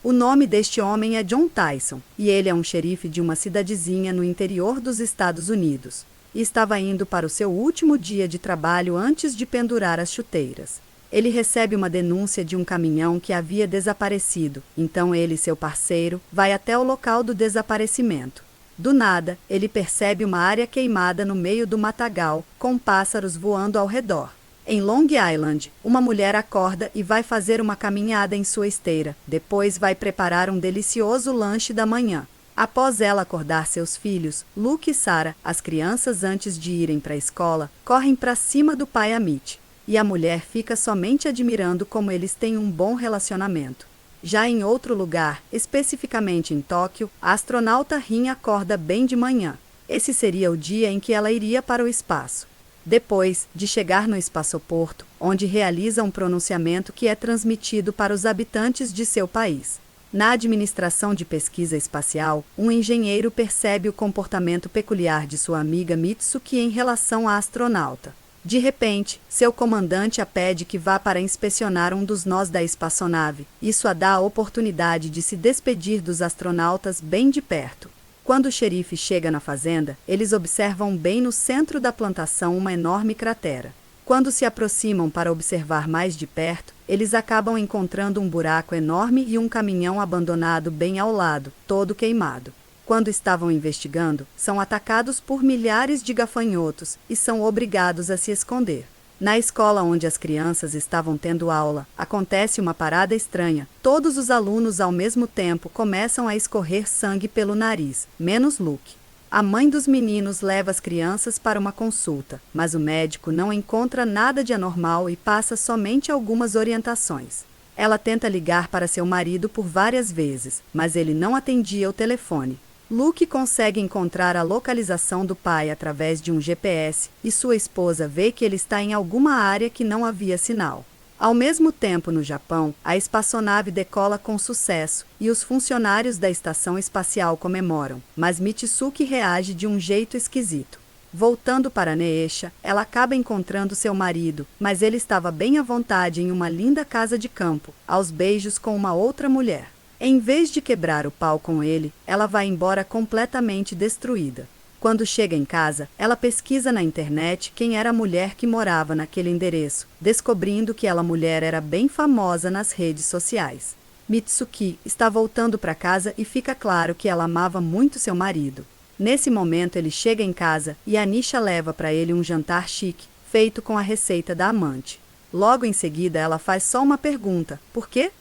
O nome deste homem é John Tyson, e ele é um xerife de uma cidadezinha no interior dos Estados Unidos. E estava indo para o seu último dia de trabalho antes de pendurar as chuteiras. Ele recebe uma denúncia de um caminhão que havia desaparecido, então ele e seu parceiro vai até o local do desaparecimento. Do nada, ele percebe uma área queimada no meio do matagal, com pássaros voando ao redor. Em Long Island, uma mulher acorda e vai fazer uma caminhada em sua esteira. Depois vai preparar um delicioso lanche da manhã. Após ela acordar seus filhos, Luke e Sarah, as crianças antes de irem para a escola, correm para cima do pai Amit. E a mulher fica somente admirando como eles têm um bom relacionamento. Já em outro lugar, especificamente em Tóquio, a astronauta Rin acorda bem de manhã. Esse seria o dia em que ela iria para o espaço. Depois de chegar no espaçoporto, onde realiza um pronunciamento que é transmitido para os habitantes de seu país. Na administração de pesquisa espacial, um engenheiro percebe o comportamento peculiar de sua amiga Mitsuki em relação à astronauta. De repente, seu comandante a pede que vá para inspecionar um dos nós da espaçonave. Isso a dá a oportunidade de se despedir dos astronautas bem de perto. Quando o xerife chega na fazenda, eles observam bem no centro da plantação uma enorme cratera. Quando se aproximam para observar mais de perto, eles acabam encontrando um buraco enorme e um caminhão abandonado bem ao lado, todo queimado. Quando estavam investigando, são atacados por milhares de gafanhotos e são obrigados a se esconder. Na escola onde as crianças estavam tendo aula, acontece uma parada estranha. Todos os alunos ao mesmo tempo começam a escorrer sangue pelo nariz, menos Luke. A mãe dos meninos leva as crianças para uma consulta, mas o médico não encontra nada de anormal e passa somente algumas orientações. Ela tenta ligar para seu marido por várias vezes, mas ele não atendia o telefone. Luke consegue encontrar a localização do pai através de um GPS e sua esposa vê que ele está em alguma área que não havia sinal. Ao mesmo tempo, no Japão, a espaçonave decola com sucesso e os funcionários da estação espacial comemoram, mas Mitsuki reage de um jeito esquisito. Voltando para Neesha, ela acaba encontrando seu marido, mas ele estava bem à vontade em uma linda casa de campo, aos beijos com uma outra mulher. Em vez de quebrar o pau com ele, ela vai embora completamente destruída. Quando chega em casa, ela pesquisa na internet quem era a mulher que morava naquele endereço, descobrindo que aquela mulher era bem famosa nas redes sociais. Mitsuki está voltando para casa e fica claro que ela amava muito seu marido. Nesse momento ele chega em casa e Anisha leva para ele um jantar chique, feito com a receita da amante. Logo em seguida ela faz só uma pergunta: por quê?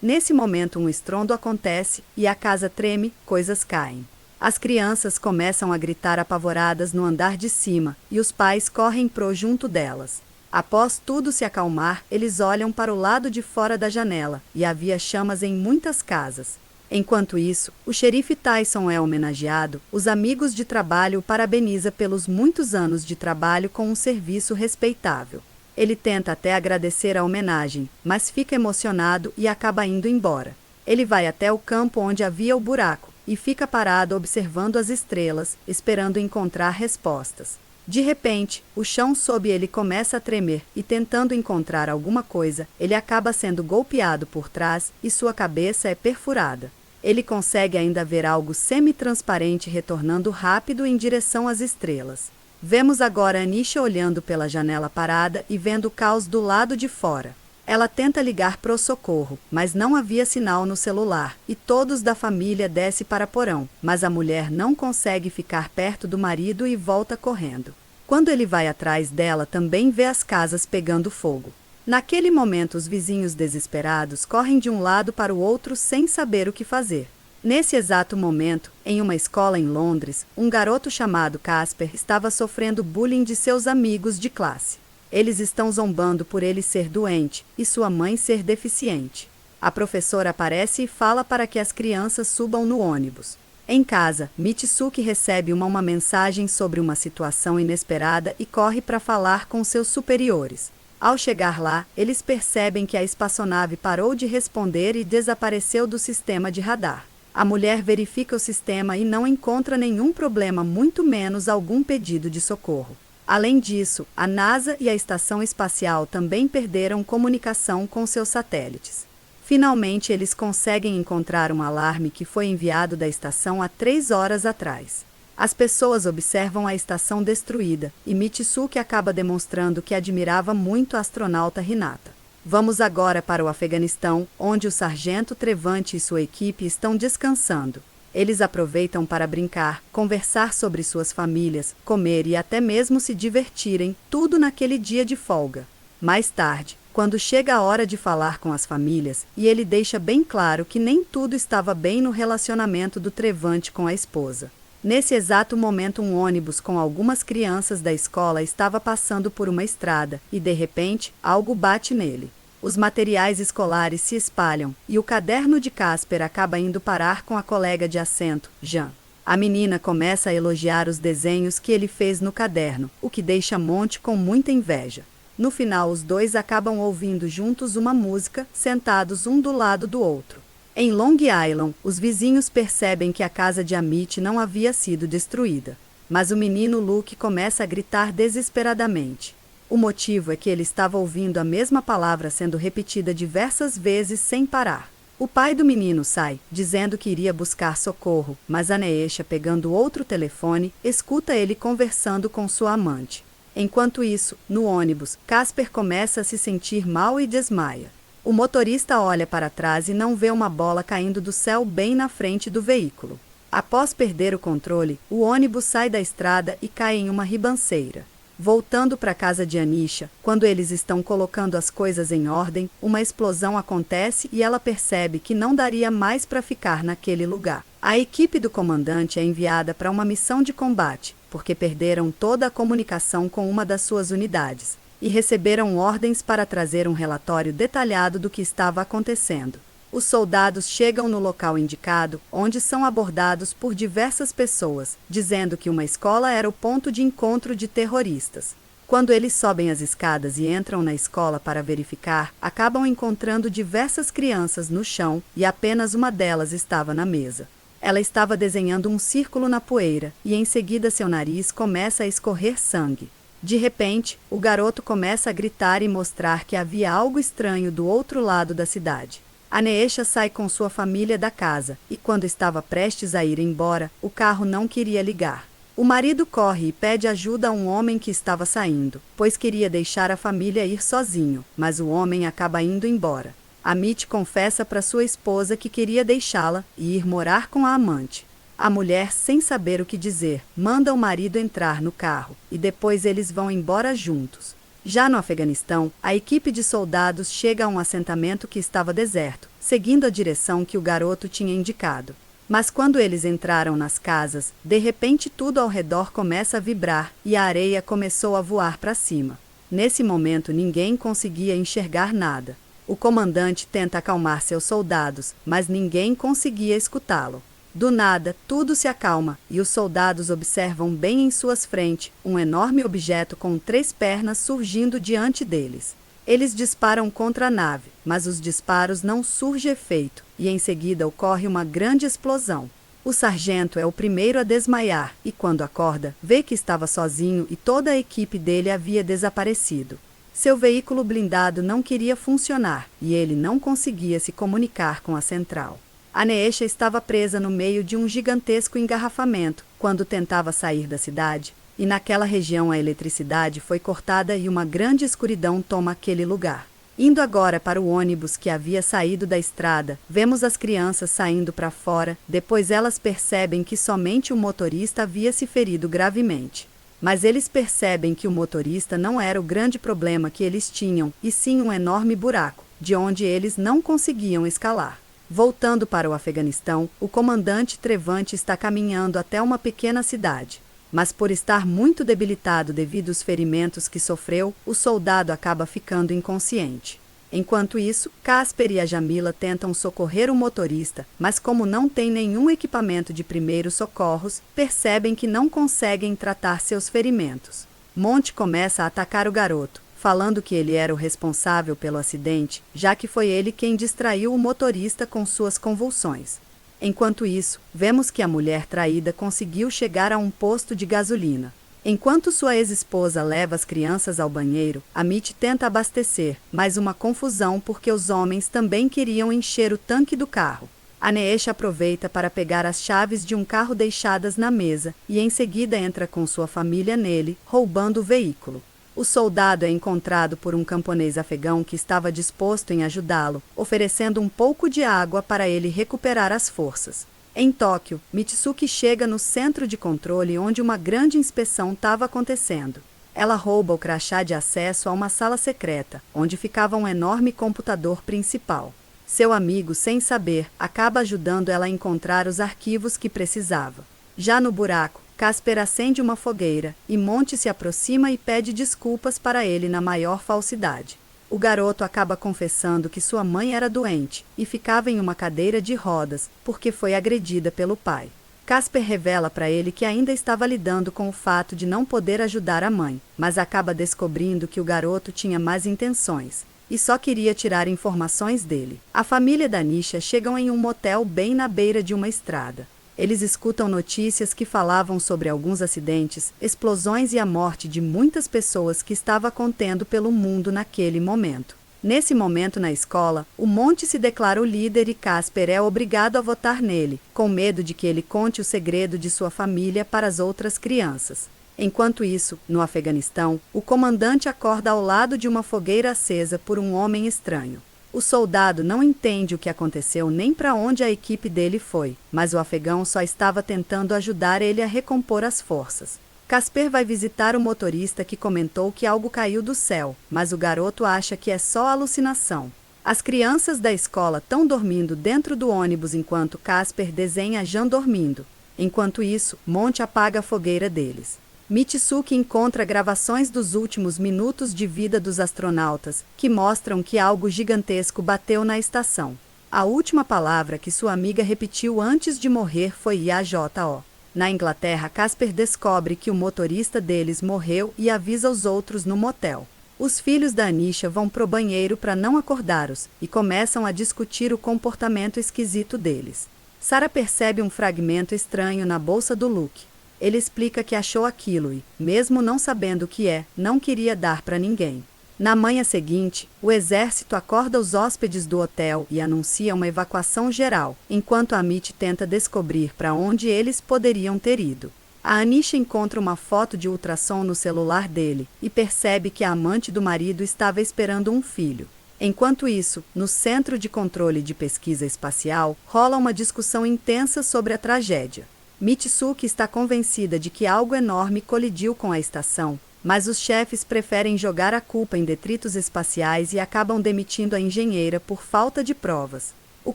Nesse momento um estrondo acontece e a casa treme, coisas caem. As crianças começam a gritar apavoradas no andar de cima e os pais correm junto delas. Após tudo se acalmar, eles olham para o lado de fora da janela e havia chamas em muitas casas. Enquanto isso, o xerife Tyson é homenageado, os amigos de trabalho o parabeniza pelos muitos anos de trabalho com um serviço respeitável. Ele tenta até agradecer a homenagem, mas fica emocionado e acaba indo embora. Ele vai até o campo onde havia o buraco e fica parado observando as estrelas, esperando encontrar respostas. De repente, o chão sob ele começa a tremer e, tentando encontrar alguma coisa, ele acaba sendo golpeado por trás e sua cabeça é perfurada. Ele consegue ainda ver algo semi-transparente retornando rápido em direção às estrelas. Vemos agora Anisha olhando pela janela parada e vendo o caos do lado de fora. Ela tenta ligar pro socorro, mas não havia sinal no celular, e todos da família descem para porão, mas a mulher não consegue ficar perto do marido e volta correndo. Quando ele vai atrás dela, também vê as casas pegando fogo. Naquele momento, os vizinhos desesperados correm de um lado para o outro sem saber o que fazer. Nesse exato momento, em uma escola em Londres, um garoto chamado Casper estava sofrendo bullying de seus amigos de classe. Eles estão zombando por ele ser doente e sua mãe ser deficiente. A professora aparece e fala para que as crianças subam no ônibus. Em casa, Mitsuki recebe uma mensagem sobre uma situação inesperada e corre para falar com seus superiores. Ao chegar lá, eles percebem que a espaçonave parou de responder e desapareceu do sistema de radar. A mulher verifica o sistema e não encontra nenhum problema, muito menos algum pedido de socorro. Além disso, a NASA e a Estação Espacial também perderam comunicação com seus satélites. Finalmente eles conseguem encontrar um alarme que foi enviado da estação há 3 horas atrás. As pessoas observam a estação destruída, e Mitsuki acaba demonstrando que admirava muito a astronauta Hinata. Vamos agora para o Afeganistão, onde o Sargento Trevante e sua equipe estão descansando. Eles aproveitam para brincar, conversar sobre suas famílias, comer e até mesmo se divertirem, tudo naquele dia de folga. Mais tarde, quando chega a hora de falar com as famílias, e ele deixa bem claro que nem tudo estava bem no relacionamento do Trevante com a esposa. Nesse exato momento, um ônibus com algumas crianças da escola estava passando por uma estrada, e de repente, algo bate nele. Os materiais escolares se espalham, e o caderno de Casper acaba indo parar com a colega de assento, Jean. A menina começa a elogiar os desenhos que ele fez no caderno, o que deixa Monty com muita inveja. No final, os dois acabam ouvindo juntos uma música, sentados um do lado do outro. Em Long Island, os vizinhos percebem que a casa de Amit não havia sido destruída. Mas o menino Luke começa a gritar desesperadamente. O motivo é que ele estava ouvindo a mesma palavra sendo repetida diversas vezes sem parar. O pai do menino sai, dizendo que iria buscar socorro, mas Aneesha, pegando outro telefone, escuta ele conversando com sua amante. Enquanto isso, no ônibus, Casper começa a se sentir mal e desmaia. O motorista olha para trás e não vê uma bola caindo do céu bem na frente do veículo. Após perder o controle, o ônibus sai da estrada e cai em uma ribanceira. Voltando para a casa de Anisha, quando eles estão colocando as coisas em ordem, uma explosão acontece e ela percebe que não daria mais para ficar naquele lugar. A equipe do comandante é enviada para uma missão de combate, porque perderam toda a comunicação com uma das suas unidades, e receberam ordens para trazer um relatório detalhado do que estava acontecendo. Os soldados chegam no local indicado, onde são abordados por diversas pessoas, dizendo que uma escola era o ponto de encontro de terroristas. Quando eles sobem as escadas e entram na escola para verificar, acabam encontrando diversas crianças no chão e apenas uma delas estava na mesa. Ela estava desenhando um círculo na poeira, e em seguida seu nariz começa a escorrer sangue. De repente, o garoto começa a gritar e mostrar que havia algo estranho do outro lado da cidade. Aneesha sai com sua família da casa, e quando estava prestes a ir embora, o carro não queria ligar. O marido corre e pede ajuda a um homem que estava saindo, pois queria deixar a família ir sozinho, mas o homem acaba indo embora. Amit confessa para sua esposa que queria deixá-la e ir morar com a amante. A mulher, sem saber o que dizer, manda o marido entrar no carro, e depois eles vão embora juntos. Já no Afeganistão, a equipe de soldados chega a um assentamento que estava deserto, seguindo a direção que o garoto tinha indicado. Mas quando eles entraram nas casas, de repente tudo ao redor começa a vibrar e a areia começou a voar para cima. Nesse momento ninguém conseguia enxergar nada. O comandante tenta acalmar seus soldados, mas ninguém conseguia escutá-lo. Do nada, tudo se acalma, e os soldados observam bem em suas frentes um enorme objeto com 3 pernas surgindo diante deles. Eles disparam contra a nave, mas os disparos não surgem efeito, e em seguida ocorre uma grande explosão. O sargento é o primeiro a desmaiar, e quando acorda, vê que estava sozinho e toda a equipe dele havia desaparecido. Seu veículo blindado não queria funcionar, e ele não conseguia se comunicar com a central. Aneesha estava presa no meio de um gigantesco engarrafamento quando tentava sair da cidade, e naquela região a eletricidade foi cortada e uma grande escuridão toma aquele lugar. Indo agora para o ônibus que havia saído da estrada, vemos as crianças saindo para fora, depois elas percebem que somente o motorista havia se ferido gravemente. Mas eles percebem que o motorista não era o grande problema que eles tinham, e sim um enorme buraco, de onde eles não conseguiam escalar. Voltando para o Afeganistão, o comandante Trevante está caminhando até uma pequena cidade. Mas por estar muito debilitado devido aos ferimentos que sofreu, o soldado acaba ficando inconsciente. Enquanto isso, Casper e a Jamila tentam socorrer o motorista, mas como não tem nenhum equipamento de primeiros socorros, percebem que não conseguem tratar seus ferimentos. Monty começa a atacar o garoto, falando que ele era o responsável pelo acidente, já que foi ele quem distraiu o motorista com suas convulsões. Enquanto isso, vemos que a mulher traída conseguiu chegar a um posto de gasolina. Enquanto sua ex-esposa leva as crianças ao banheiro, Amit tenta abastecer, mas uma confusão porque os homens também queriam encher o tanque do carro. Aneesha aproveita para pegar as chaves de um carro deixadas na mesa e em seguida entra com sua família nele, roubando o veículo. O soldado é encontrado por um camponês afegão que estava disposto em ajudá-lo, oferecendo um pouco de água para ele recuperar as forças. Em Tóquio, Mitsuki chega no centro de controle onde uma grande inspeção estava acontecendo. Ela rouba o crachá de acesso a uma sala secreta, onde ficava um enorme computador principal. Seu amigo, sem saber, acaba ajudando ela a encontrar os arquivos que precisava. Já no buraco, Casper acende uma fogueira, e Monte se aproxima e pede desculpas para ele na maior falsidade. O garoto acaba confessando que sua mãe era doente e ficava em uma cadeira de rodas porque foi agredida pelo pai. Casper revela para ele que ainda estava lidando com o fato de não poder ajudar a mãe, mas acaba descobrindo que o garoto tinha más intenções e só queria tirar informações dele. A família da Anisha chegam em um motel bem na beira de uma estrada. Eles escutam notícias que falavam sobre alguns acidentes, explosões e a morte de muitas pessoas que estava acontecendo pelo mundo naquele momento. Nesse momento na escola, o Monte se declara o líder e Casper é obrigado a votar nele, com medo de que ele conte o segredo de sua família para as outras crianças. Enquanto isso, no Afeganistão, o comandante acorda ao lado de uma fogueira acesa por um homem estranho. O soldado não entende o que aconteceu nem para onde a equipe dele foi, mas o afegão só estava tentando ajudar ele a recompor as forças. Casper vai visitar o motorista que comentou que algo caiu do céu, mas o garoto acha que é só alucinação. As crianças da escola estão dormindo dentro do ônibus enquanto Casper desenha Jan dormindo. Enquanto isso, Monte apaga a fogueira deles. Mitsuki encontra gravações dos últimos minutos de vida dos astronautas, que mostram que algo gigantesco bateu na estação. A última palavra que sua amiga repetiu antes de morrer foi IAJO. Na Inglaterra, Casper descobre que o motorista deles morreu e avisa os outros no motel. Os filhos da Anisha vão pro banheiro para não acordá-los e começam a discutir o comportamento esquisito deles. Sarah percebe um fragmento estranho na bolsa do Luke. Ele explica que achou aquilo e, mesmo não sabendo o que é, não queria dar para ninguém. Na manhã seguinte, o exército acorda os hóspedes do hotel e anuncia uma evacuação geral, enquanto Amit tenta descobrir para onde eles poderiam ter ido. A Anisha encontra uma foto de ultrassom no celular dele e percebe que a amante do marido estava esperando um filho. Enquanto isso, no Centro de Controle de Pesquisa Espacial, rola uma discussão intensa sobre a tragédia. Mitsuki está convencida de que algo enorme colidiu com a estação, mas os chefes preferem jogar a culpa em detritos espaciais e acabam demitindo a engenheira por falta de provas. O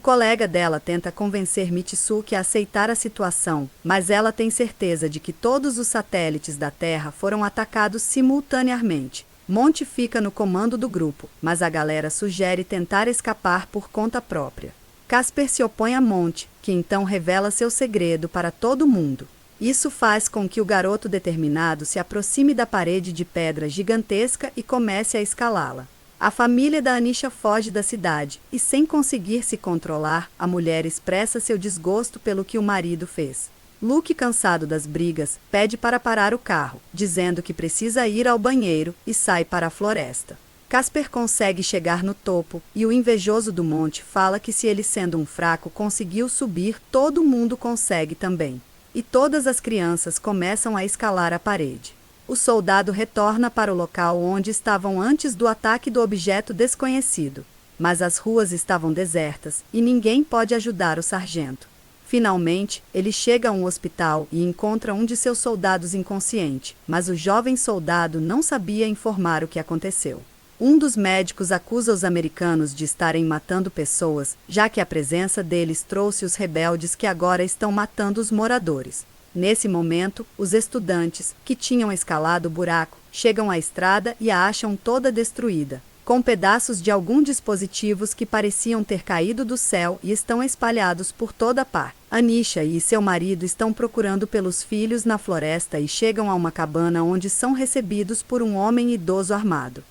colega dela tenta convencer Mitsuki a aceitar a situação, mas ela tem certeza de que todos os satélites da Terra foram atacados simultaneamente. Monte fica no comando do grupo, mas a galera sugere tentar escapar por conta própria. Casper se opõe a Monte, que então revela seu segredo para todo mundo. Isso faz com que o garoto determinado se aproxime da parede de pedra gigantesca e comece a escalá-la. A família da Anisha foge da cidade, e sem conseguir se controlar, a mulher expressa seu desgosto pelo que o marido fez. Luke, cansado das brigas, pede para parar o carro, dizendo que precisa ir ao banheiro e sai para a floresta. Casper consegue chegar no topo, e o invejoso do Monte fala que se ele sendo um fraco conseguiu subir, todo mundo consegue também. E todas as crianças começam a escalar a parede. O soldado retorna para o local onde estavam antes do ataque do objeto desconhecido. Mas as ruas estavam desertas, e ninguém pode ajudar o sargento. Finalmente, ele chega a um hospital e encontra um de seus soldados inconsciente, mas o jovem soldado não sabia informar o que aconteceu. Um dos médicos acusa os americanos de estarem matando pessoas, já que a presença deles trouxe os rebeldes que agora estão matando os moradores. Nesse momento, os estudantes, que tinham escalado o buraco, chegam à estrada e a acham toda destruída, com pedaços de alguns dispositivos que pareciam ter caído do céu e estão espalhados por toda parte. Anisha e seu marido estão procurando pelos filhos na floresta e chegam a uma cabana onde são recebidos por um homem idoso armado.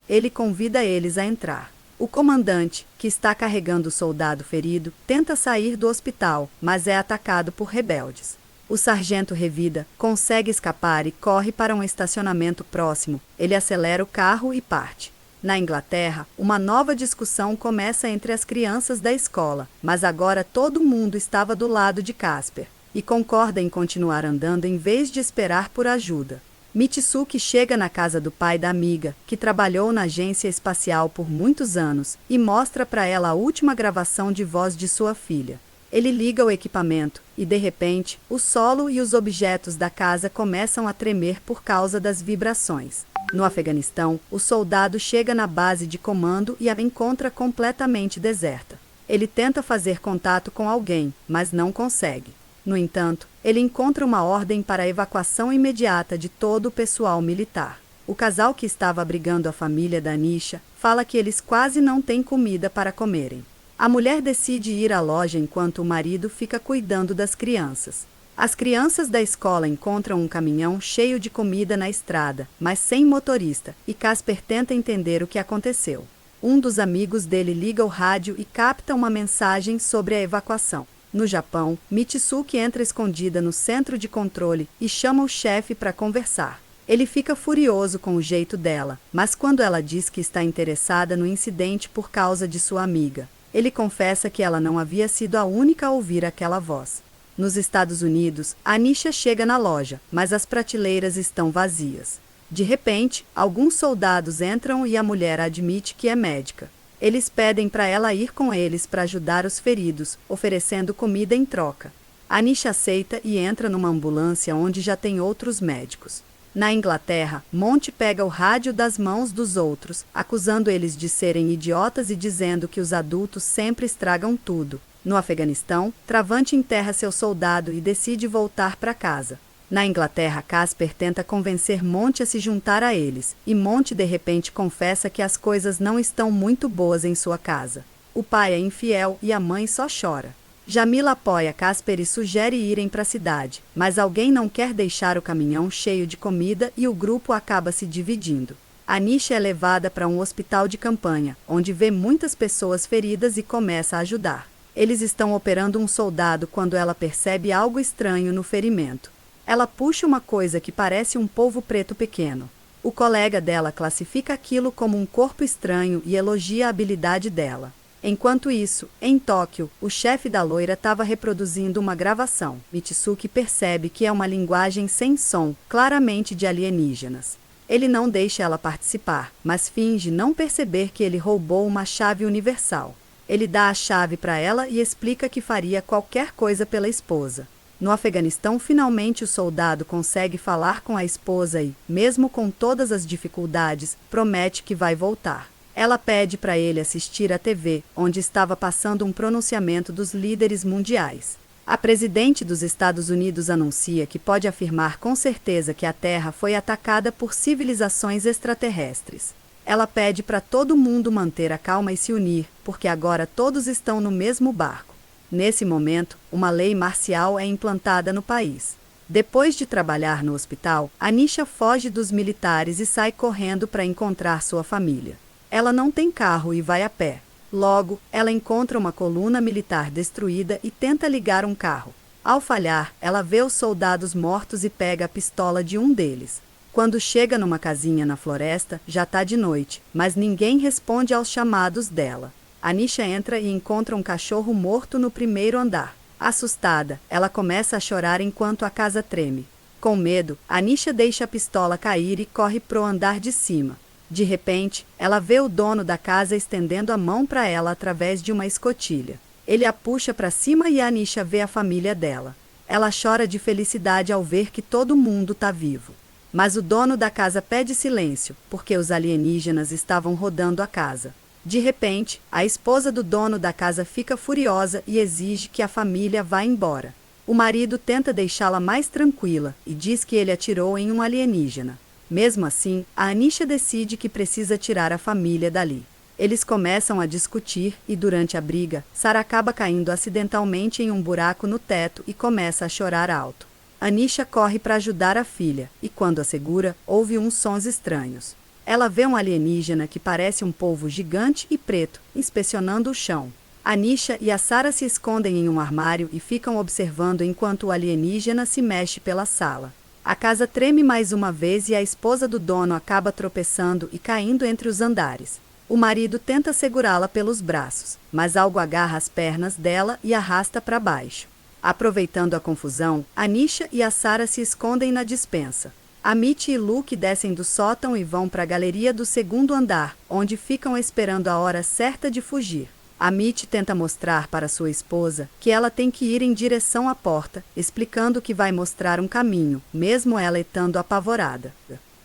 Ele convida eles a entrar. O comandante, que está carregando o soldado ferido, tenta sair do hospital, mas é atacado por rebeldes. O sargento revida, consegue escapar e corre para um estacionamento próximo. Ele acelera o carro e parte. Na Inglaterra, uma nova discussão começa entre as crianças da escola, mas agora todo mundo estava do lado de Casper e concorda em continuar andando em vez de esperar por ajuda. Mitsuki chega na casa do pai da amiga, que trabalhou na agência espacial por muitos anos, e mostra para ela a última gravação de voz de sua filha. Ele liga o equipamento e, de repente, o solo e os objetos da casa começam a tremer por causa das vibrações. No Afeganistão, o soldado chega na base de comando e a encontra completamente deserta. Ele tenta fazer contato com alguém, mas não consegue. No entanto, ele encontra uma ordem para a evacuação imediata de todo o pessoal militar. O casal que estava abrigando a família da Anisha fala que eles quase não têm comida para comerem. A mulher decide ir à loja enquanto o marido fica cuidando das crianças. As crianças da escola encontram um caminhão cheio de comida na estrada, mas sem motorista, e Casper tenta entender o que aconteceu. Um dos amigos dele liga o rádio e capta uma mensagem sobre a evacuação. No Japão, Mitsuki entra escondida no centro de controle e chama o chefe para conversar. Ele fica furioso com o jeito dela, mas quando ela diz que está interessada no incidente por causa de sua amiga, ele confessa que ela não havia sido a única a ouvir aquela voz. Nos Estados Unidos, Anisha chega na loja, mas as prateleiras estão vazias. De repente, alguns soldados entram e a mulher admite que é médica. Eles pedem para ela ir com eles para ajudar os feridos, oferecendo comida em troca. Anisha aceita e entra numa ambulância onde já tem outros médicos. Na Inglaterra, Monty pega o rádio das mãos dos outros, acusando eles de serem idiotas e dizendo que os adultos sempre estragam tudo. No Afeganistão, Travante enterra seu soldado e decide voltar para casa. Na Inglaterra, Casper tenta convencer Monty a se juntar a eles, e Monty de repente confessa que as coisas não estão muito boas em sua casa. O pai é infiel e a mãe só chora. Jamila apoia Casper e sugere irem para a cidade, mas alguém não quer deixar o caminhão cheio de comida e o grupo acaba se dividindo. Anisha é levada para um hospital de campanha, onde vê muitas pessoas feridas e começa a ajudar. Eles estão operando um soldado quando ela percebe algo estranho no ferimento. Ela puxa uma coisa que parece um polvo preto pequeno. O colega dela classifica aquilo como um corpo estranho e elogia a habilidade dela. Enquanto isso, em Tóquio, o chefe da loira estava reproduzindo uma gravação. Mitsuki percebe que é uma linguagem sem som, claramente de alienígenas. Ele não deixa ela participar, mas finge não perceber que ele roubou uma chave universal. Ele dá a chave para ela e explica que faria qualquer coisa pela esposa. No Afeganistão, finalmente o soldado consegue falar com a esposa e, mesmo com todas as dificuldades, promete que vai voltar. Ela pede para ele assistir à TV, onde estava passando um pronunciamento dos líderes mundiais. A presidente dos Estados Unidos anuncia que pode afirmar com certeza que a Terra foi atacada por civilizações extraterrestres. Ela pede para todo mundo manter a calma e se unir, porque agora todos estão no mesmo barco. Nesse momento, uma lei marcial é implantada no país. Depois de trabalhar no hospital, Anisha foge dos militares e sai correndo para encontrar sua família. Ela não tem carro e vai a pé. Logo, ela encontra uma coluna militar destruída e tenta ligar um carro. Ao falhar, ela vê os soldados mortos e pega a pistola de um deles. Quando chega numa casinha na floresta, já está de noite, mas ninguém responde aos chamados dela. Anisha entra e encontra um cachorro morto no primeiro andar. Assustada, ela começa a chorar enquanto a casa treme. Com medo, Anisha deixa a pistola cair e corre pro andar de cima. De repente, ela vê o dono da casa estendendo a mão para ela através de uma escotilha. Ele a puxa para cima e Anisha vê a família dela. Ela chora de felicidade ao ver que todo mundo está vivo. Mas o dono da casa pede silêncio, porque os alienígenas estavam rodando a casa. De repente, a esposa do dono da casa fica furiosa e exige que a família vá embora. O marido tenta deixá-la mais tranquila e diz que ele atirou em um alienígena. Mesmo assim, a Anisha decide que precisa tirar a família dali. Eles começam a discutir e, durante a briga, Sarah acaba caindo acidentalmente em um buraco no teto e começa a chorar alto. Anisha corre para ajudar a filha e, quando a segura, ouve uns sons estranhos. Ela vê um alienígena que parece um polvo gigante e preto, inspecionando o chão. Anisha e a Sarah se escondem em um armário e ficam observando enquanto o alienígena se mexe pela sala. A casa treme mais uma vez e a esposa do dono acaba tropeçando e caindo entre os andares. O marido tenta segurá-la pelos braços, mas algo agarra as pernas dela e arrasta para baixo. Aproveitando a confusão, Anisha e a Sarah se escondem na despensa. Amit e Luke descem do sótão e vão para a galeria do segundo andar, onde ficam esperando a hora certa de fugir. Amit tenta mostrar para sua esposa que ela tem que ir em direção à porta, explicando que vai mostrar um caminho, mesmo ela estando apavorada.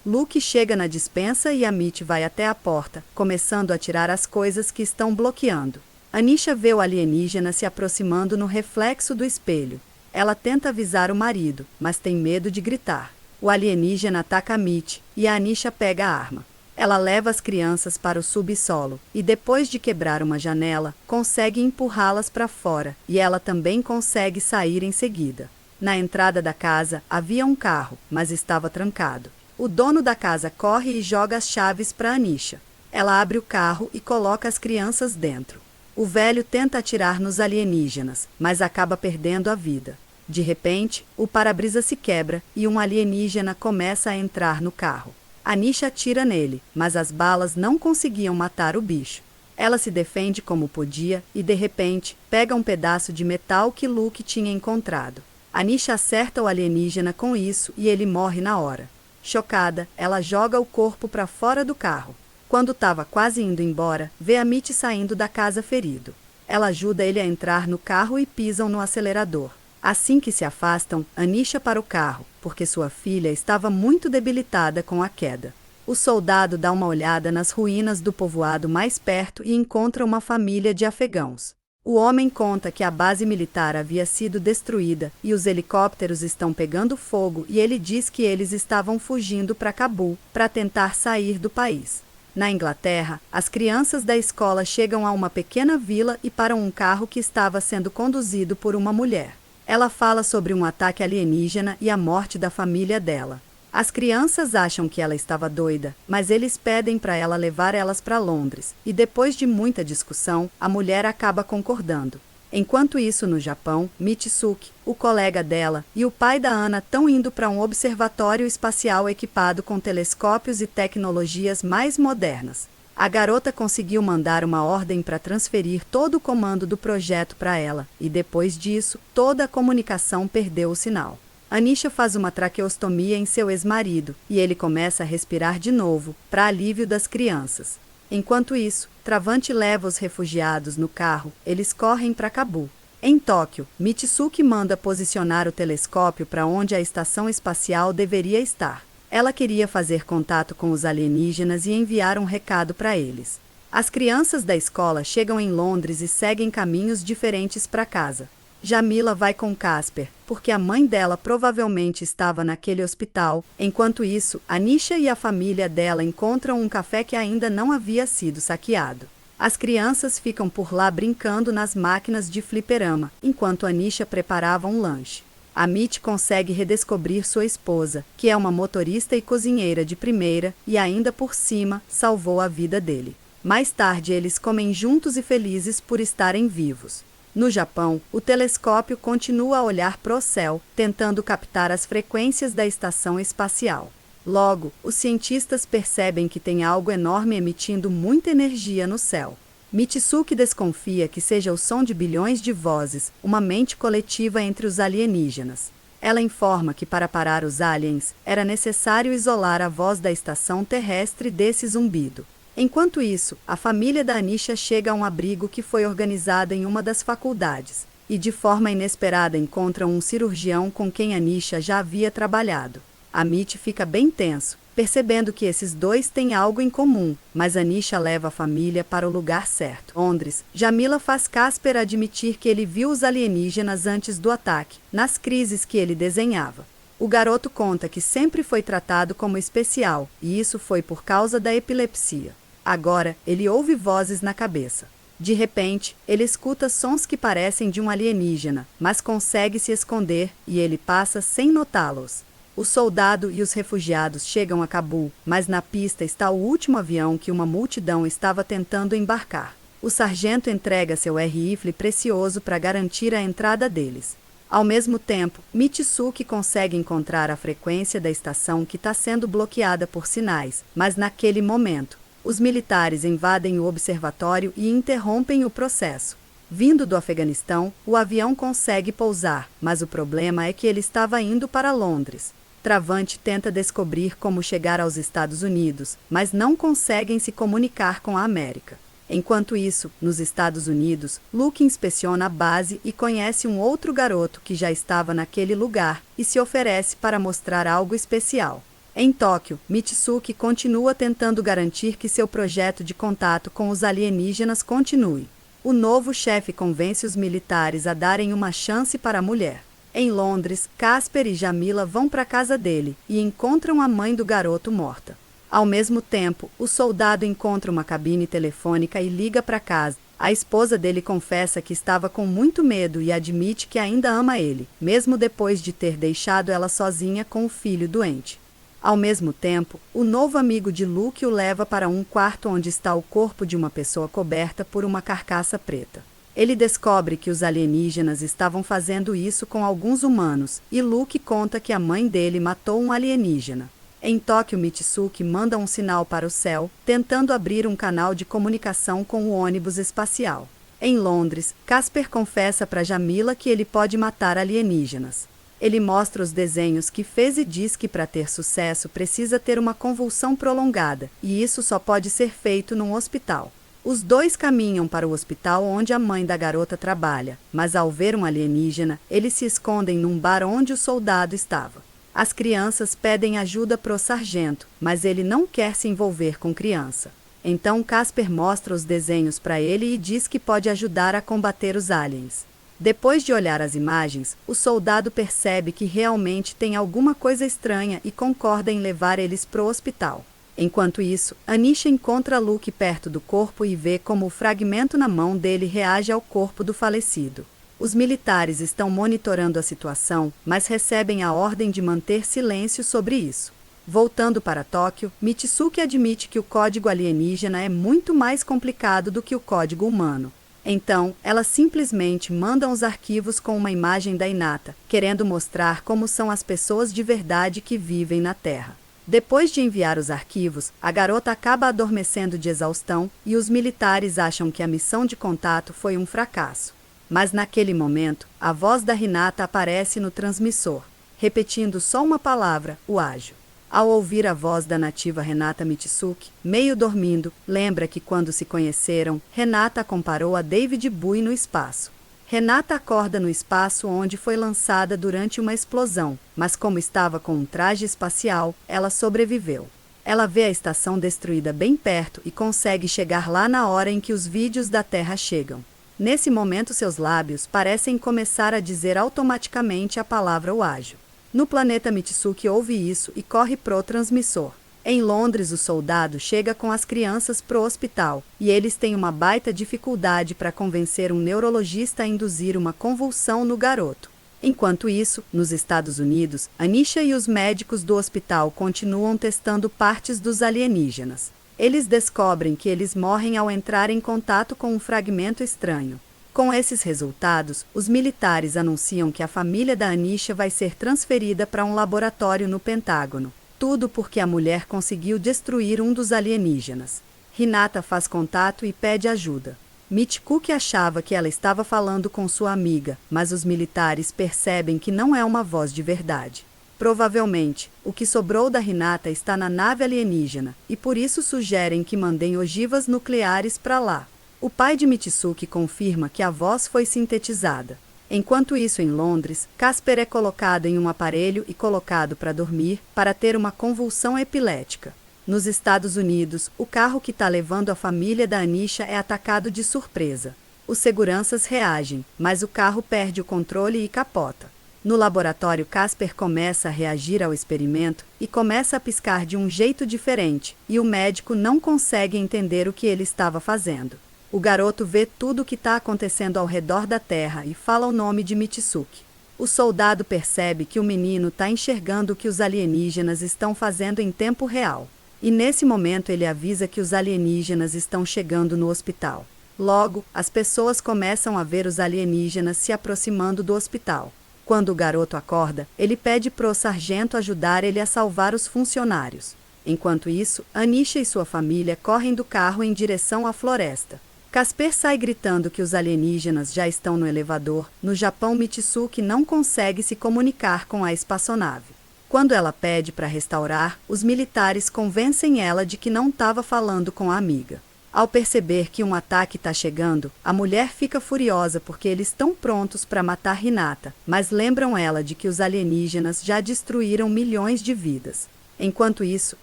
Luke chega na despensa e Amit vai até a porta, começando a tirar as coisas que estão bloqueando. Anisha vê o alienígena se aproximando no reflexo do espelho. Ela tenta avisar o marido, mas tem medo de gritar. O alienígena ataca Amit e a Anisha pega a arma. Ela leva as crianças para o subsolo e, depois de quebrar uma janela, consegue empurrá-las para fora e ela também consegue sair em seguida. Na entrada da casa havia um carro, mas estava trancado. O dono da casa corre e joga as chaves para Anisha. Ela abre o carro e coloca as crianças dentro. O velho tenta atirar nos alienígenas, mas acaba perdendo a vida. De repente, o para-brisa se quebra e um alienígena começa a entrar no carro. Anisha atira nele, mas as balas não conseguiam matar o bicho. Ela se defende como podia e, de repente, pega um pedaço de metal que Luke tinha encontrado. Anisha acerta o alienígena com isso e ele morre na hora. Chocada, ela joga o corpo para fora do carro. Quando estava quase indo embora, vê Amit saindo da casa ferido. Ela ajuda ele a entrar no carro e pisam no acelerador. Assim que se afastam, Anisha para o carro, porque sua filha estava muito debilitada com a queda. O soldado dá uma olhada nas ruínas do povoado mais perto e encontra uma família de afegãos. O homem conta que a base militar havia sido destruída e os helicópteros estão pegando fogo e ele diz que eles estavam fugindo para Cabul para tentar sair do país. Na Inglaterra, as crianças da escola chegam a uma pequena vila e param um carro que estava sendo conduzido por uma mulher. Ela fala sobre um ataque alienígena e a morte da família dela. As crianças acham que ela estava doida, mas eles pedem para ela levar elas para Londres, e depois de muita discussão, a mulher acaba concordando. Enquanto isso, no Japão, Mitsuki, o colega dela, e o pai da Ana estão indo para um observatório espacial equipado com telescópios e tecnologias mais modernas. A garota conseguiu mandar uma ordem para transferir todo o comando do projeto para ela, e depois disso, toda a comunicação perdeu o sinal. Anisha faz uma traqueostomia em seu ex-marido, e ele começa a respirar de novo, para alívio das crianças. Enquanto isso, Travante leva os refugiados no carro, eles correm para Cabul. Em Tóquio, Mitsuki manda posicionar o telescópio para onde a estação espacial deveria estar. Ela queria fazer contato com os alienígenas e enviar um recado para eles. As crianças da escola chegam em Londres e seguem caminhos diferentes para casa. Jamila vai com Casper, porque a mãe dela provavelmente estava naquele hospital. Enquanto isso, Anisha e a família dela encontram um café que ainda não havia sido saqueado. As crianças ficam por lá brincando nas máquinas de fliperama, enquanto Anisha preparava um lanche. Amit consegue redescobrir sua esposa, que é uma motorista e cozinheira de primeira, e ainda por cima, salvou a vida dele. Mais tarde eles comem juntos e felizes por estarem vivos. No Japão, o telescópio continua a olhar para o céu, tentando captar as frequências da estação espacial. Logo, os cientistas percebem que tem algo enorme emitindo muita energia no céu. Mitsuki desconfia que seja o som de bilhões de vozes, uma mente coletiva entre os alienígenas. Ela informa que para parar os aliens, era necessário isolar a voz da estação terrestre desse zumbido. Enquanto isso, a família da Anisha chega a um abrigo que foi organizado em uma das faculdades, e de forma inesperada encontram um cirurgião com quem Anisha já havia trabalhado. Amit fica bem tenso, percebendo que esses dois têm algo em comum, mas Anisha leva a família para o lugar certo. Londres, Jamila faz Casper admitir que ele viu os alienígenas antes do ataque, nas crises que ele desenhava. O garoto conta que sempre foi tratado como especial, e isso foi por causa da epilepsia. Agora, ele ouve vozes na cabeça. De repente, ele escuta sons que parecem de um alienígena, mas consegue se esconder, e ele passa sem notá-los. O soldado e os refugiados chegam a Cabul, mas na pista está o último avião que uma multidão estava tentando embarcar. O sargento entrega seu rifle precioso para garantir a entrada deles. Ao mesmo tempo, Mitsuki consegue encontrar a frequência da estação que está sendo bloqueada por sinais, mas naquele momento, os militares invadem o observatório e interrompem o processo. Vindo do Afeganistão, o avião consegue pousar, mas o problema é que ele estava indo para Londres. Travante tenta descobrir como chegar aos Estados Unidos, mas não conseguem se comunicar com a América. Enquanto isso, nos Estados Unidos, Luke inspeciona a base e conhece um outro garoto que já estava naquele lugar e se oferece para mostrar algo especial. Em Tóquio, Mitsuki continua tentando garantir que seu projeto de contato com os alienígenas continue. O novo chefe convence os militares a darem uma chance para a mulher. Em Londres, Casper e Jamila vão para a casa dele e encontram a mãe do garoto morta. Ao mesmo tempo, o soldado encontra uma cabine telefônica e liga para casa. A esposa dele confessa que estava com muito medo e admite que ainda ama ele, mesmo depois de ter deixado ela sozinha com o filho doente. Ao mesmo tempo, o novo amigo de Luke o leva para um quarto onde está o corpo de uma pessoa coberta por uma carcaça preta. Ele descobre que os alienígenas estavam fazendo isso com alguns humanos, e Luke conta que a mãe dele matou um alienígena. Em Tóquio, Mitsuki manda um sinal para o céu, tentando abrir um canal de comunicação com o ônibus espacial. Em Londres, Casper confessa para Jamila que ele pode matar alienígenas. Ele mostra os desenhos que fez e diz que para ter sucesso precisa ter uma convulsão prolongada, e isso só pode ser feito num hospital. Os dois caminham para o hospital onde a mãe da garota trabalha, mas ao ver um alienígena, eles se escondem num bar onde o soldado estava. As crianças pedem ajuda pro sargento, mas ele não quer se envolver com criança. Então Casper mostra os desenhos para ele e diz que pode ajudar a combater os aliens. Depois de olhar as imagens, o soldado percebe que realmente tem alguma coisa estranha e concorda em levar eles pro hospital. Enquanto isso, Anisha encontra Luke perto do corpo e vê como o fragmento na mão dele reage ao corpo do falecido. Os militares estão monitorando a situação, mas recebem a ordem de manter silêncio sobre isso. Voltando para Tóquio, Mitsuki admite que o código alienígena é muito mais complicado do que o código humano. Então, ela simplesmente manda os arquivos com uma imagem da Hinata, querendo mostrar como são as pessoas de verdade que vivem na Terra. Depois de enviar os arquivos, a garota acaba adormecendo de exaustão e os militares acham que a missão de contato foi um fracasso. Mas naquele momento, a voz da Hinata aparece no transmissor, repetindo só uma palavra, o ágio. Ao ouvir a voz da nativa Renata Mitsuki, meio dormindo, lembra que quando se conheceram, Renata a comparou a David Bowie no espaço. Renata acorda no espaço onde foi lançada durante uma explosão, mas como estava com um traje espacial, ela sobreviveu. Ela vê a estação destruída bem perto e consegue chegar lá na hora em que os vídeos da Terra chegam. Nesse momento seus lábios parecem começar a dizer automaticamente a palavra o ágio. No planeta Mitsuki ouve isso e corre pro transmissor. Em Londres o soldado chega com as crianças pro hospital, e eles têm uma baita dificuldade para convencer um neurologista a induzir uma convulsão no garoto. Enquanto isso, nos Estados Unidos, Anisha e os médicos do hospital continuam testando partes dos alienígenas. Eles descobrem que eles morrem ao entrar em contato com um fragmento estranho. Com esses resultados, os militares anunciam que a família da Anisha vai ser transferida para um laboratório no Pentágono. Tudo porque a mulher conseguiu destruir um dos alienígenas. Hinata faz contato e pede ajuda. Mitsuki achava que ela estava falando com sua amiga, mas os militares percebem que não é uma voz de verdade. Provavelmente, o que sobrou da Hinata está na nave alienígena, e por isso sugerem que mandem ogivas nucleares para lá. O pai de Mitsuki confirma que a voz foi sintetizada. Enquanto isso, em Londres, Casper é colocado em um aparelho e colocado para dormir, para ter uma convulsão epilética. Nos Estados Unidos, o carro que está levando a família da Anisha é atacado de surpresa. Os seguranças reagem, mas o carro perde o controle e capota. No laboratório, Casper começa a reagir ao experimento e começa a piscar de um jeito diferente, e o médico não consegue entender o que ele estava fazendo. O garoto vê tudo o que está acontecendo ao redor da Terra e fala o nome de Mitsuki. O soldado percebe que o menino está enxergando o que os alienígenas estão fazendo em tempo real. E nesse momento ele avisa que os alienígenas estão chegando no hospital. Logo, as pessoas começam a ver os alienígenas se aproximando do hospital. Quando o garoto acorda, ele pede pro sargento ajudar ele a salvar os funcionários. Enquanto isso, Anisha e sua família correm do carro em direção à floresta. Casper sai gritando que os alienígenas já estão no elevador. No Japão, Mitsuki não consegue se comunicar com a espaçonave. Quando ela pede para restaurar, os militares convencem ela de que não estava falando com a amiga. Ao perceber que um ataque está chegando, a mulher fica furiosa porque eles estão prontos para matar Hinata, mas lembram ela de que os alienígenas já destruíram milhões de vidas. Enquanto isso,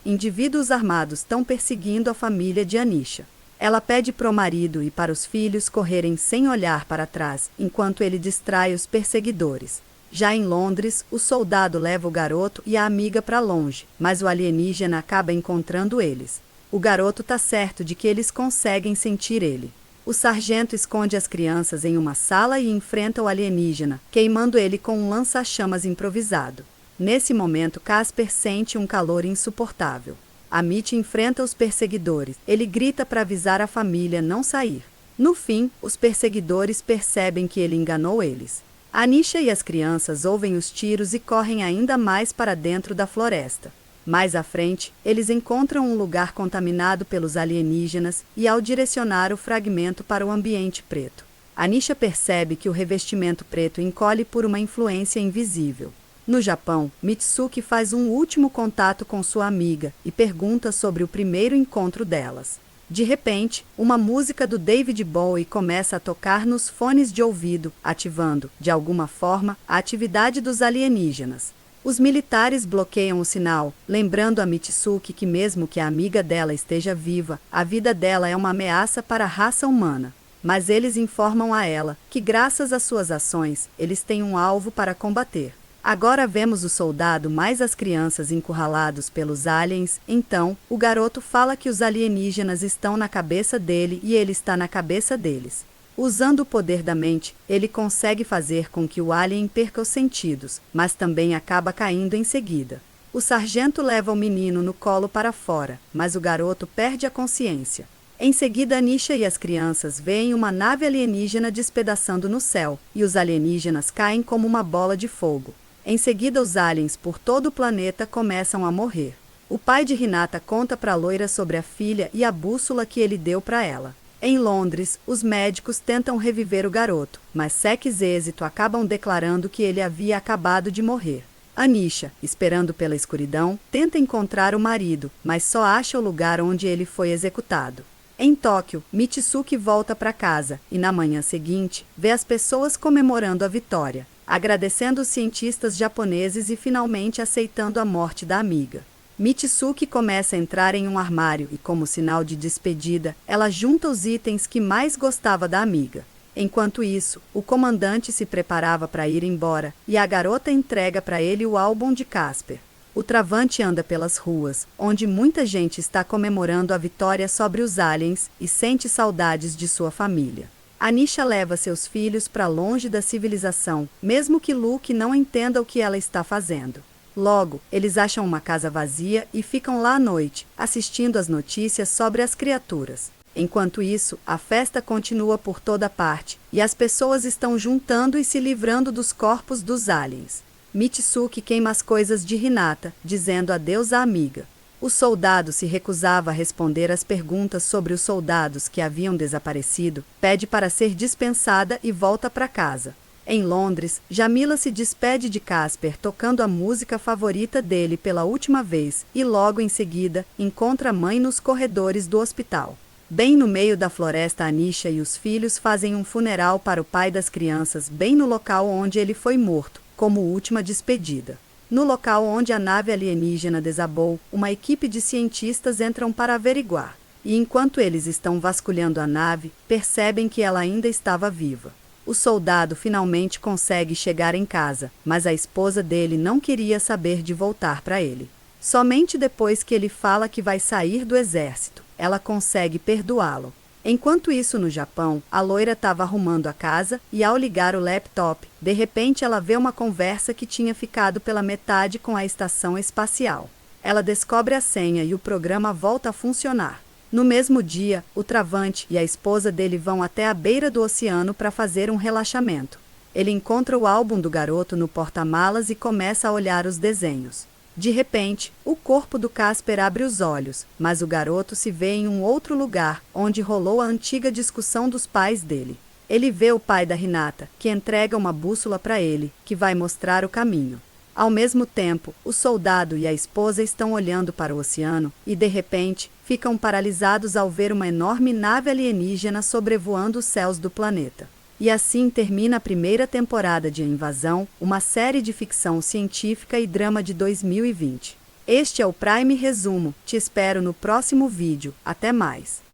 indivíduos armados estão perseguindo a família de Anisha. Ela pede para o marido e para os filhos correrem sem olhar para trás, enquanto ele distrai os perseguidores. Já em Londres, o soldado leva o garoto e a amiga para longe, mas o alienígena acaba encontrando eles. O garoto está certo de que eles conseguem sentir ele. O sargento esconde as crianças em uma sala e enfrenta o alienígena, queimando ele com um lança-chamas improvisado. Nesse momento, Casper sente um calor insuportável. Amit enfrenta os perseguidores. Ele grita para avisar a família não sair. No fim, os perseguidores percebem que ele enganou eles. Anisha e as crianças ouvem os tiros e correm ainda mais para dentro da floresta. Mais à frente, eles encontram um lugar contaminado pelos alienígenas e, ao direcionar o fragmento para o ambiente preto, Anisha percebe que o revestimento preto encolhe por uma influência invisível. No Japão, Mitsuki faz um último contato com sua amiga e pergunta sobre o primeiro encontro delas. De repente, uma música do David Bowie começa a tocar nos fones de ouvido, ativando, de alguma forma, a atividade dos alienígenas. Os militares bloqueiam o sinal, lembrando a Mitsuki que mesmo que a amiga dela esteja viva, a vida dela é uma ameaça para a raça humana. Mas eles informam a ela que, graças às suas ações, eles têm um alvo para combater. Agora vemos o soldado mais as crianças encurralados pelos aliens. Então, o garoto fala que os alienígenas estão na cabeça dele e ele está na cabeça deles. Usando o poder da mente, ele consegue fazer com que o alien perca os sentidos, mas também acaba caindo em seguida. O sargento leva o menino no colo para fora, mas o garoto perde a consciência. Em seguida, Anisha e as crianças veem uma nave alienígena despedaçando no céu, e os alienígenas caem como uma bola de fogo. Em seguida, os aliens por todo o planeta começam a morrer. O pai de Hinata conta para a loira sobre a filha e a bússola que ele deu para ela. Em Londres, os médicos tentam reviver o garoto, mas Sex e Êxito acabam declarando que ele havia acabado de morrer. Anisha, esperando pela escuridão, tenta encontrar o marido, mas só acha o lugar onde ele foi executado. Em Tóquio, Mitsuki volta para casa e, na manhã seguinte, vê as pessoas comemorando a vitória, agradecendo os cientistas japoneses e finalmente aceitando a morte da amiga. Mitsuki começa a entrar em um armário e, como sinal de despedida, ela junta os itens que mais gostava da amiga. Enquanto isso, o comandante se preparava para ir embora e a garota entrega para ele o álbum de Casper. O travante anda pelas ruas, onde muita gente está comemorando a vitória sobre os aliens e sente saudades de sua família. Anisha leva seus filhos para longe da civilização, mesmo que Luke não entenda o que ela está fazendo. Logo, eles acham uma casa vazia e ficam lá à noite, assistindo às notícias sobre as criaturas. Enquanto isso, a festa continua por toda parte, e as pessoas estão juntando e se livrando dos corpos dos aliens. Mitsuki queima as coisas de Hinata, dizendo adeus à amiga. O soldado se recusava a responder às perguntas sobre os soldados que haviam desaparecido, pede para ser dispensada e volta para casa. Em Londres, Jamila se despede de Casper tocando a música favorita dele pela última vez e logo em seguida encontra a mãe nos corredores do hospital. Bem no meio da floresta, Anisha e os filhos fazem um funeral para o pai das crianças bem no local onde ele foi morto, como última despedida. No local onde a nave alienígena desabou, uma equipe de cientistas entram para averiguar, e enquanto eles estão vasculhando a nave, percebem que ela ainda estava viva. O soldado finalmente consegue chegar em casa, mas a esposa dele não queria saber de voltar para ele. Somente depois que ele fala que vai sair do exército, ela consegue perdoá-lo. Enquanto isso, no Japão, a loira estava arrumando a casa e, ao ligar o laptop, de repente ela vê uma conversa que tinha ficado pela metade com a estação espacial. Ela descobre a senha e o programa volta a funcionar. No mesmo dia, o Travante e a esposa dele vão até a beira do oceano para fazer um relaxamento. Ele encontra o álbum do garoto no porta-malas e começa a olhar os desenhos. De repente, o corpo do Casper abre os olhos, mas o garoto se vê em um outro lugar, onde rolou a antiga discussão dos pais dele. Ele vê o pai da Hinata, que entrega uma bússola para ele, que vai mostrar o caminho. Ao mesmo tempo, o soldado e a esposa estão olhando para o oceano e, de repente, ficam paralisados ao ver uma enorme nave alienígena sobrevoando os céus do planeta. E assim termina a primeira temporada de A Invasão, uma série de ficção científica e drama de 2020. Este é o Prime Resumo. Te espero no próximo vídeo. Até mais!